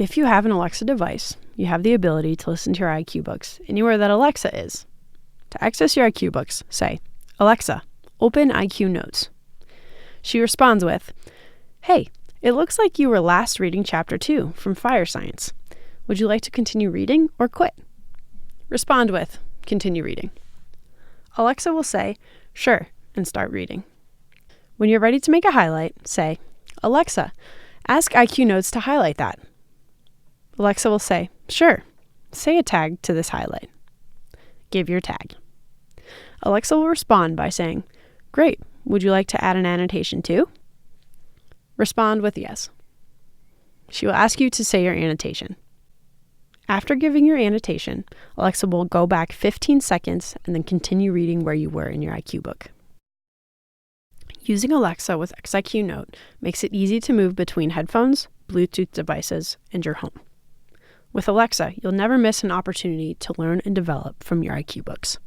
If you have an Alexa device, you have the ability to listen to your IQ books anywhere that Alexa is. To access your IQ books, say, "Alexa, open IQ Notes." She responds with, "Hey, it looks like you were last reading Chapter 2 from Fire Science. Would you like to continue reading or quit?" Respond with, "Continue reading." Alexa will say, "Sure," and start reading. When you're ready to make a highlight, say, "Alexa, ask IQ Notes to highlight that." Alexa will say, "Sure. Say a tag to this highlight." Give your tag. Alexa will respond by saying, "Great. Would you like to add an annotation too?" Respond with yes. She will ask you to say your annotation. After giving your annotation, Alexa will go back 15 seconds and then continue reading where you were in your IQ book. Using Alexa with XIQ Note makes it easy to move between headphones, Bluetooth devices, and your home. With Alexa, you'll never miss an opportunity to learn and develop from your IQ books.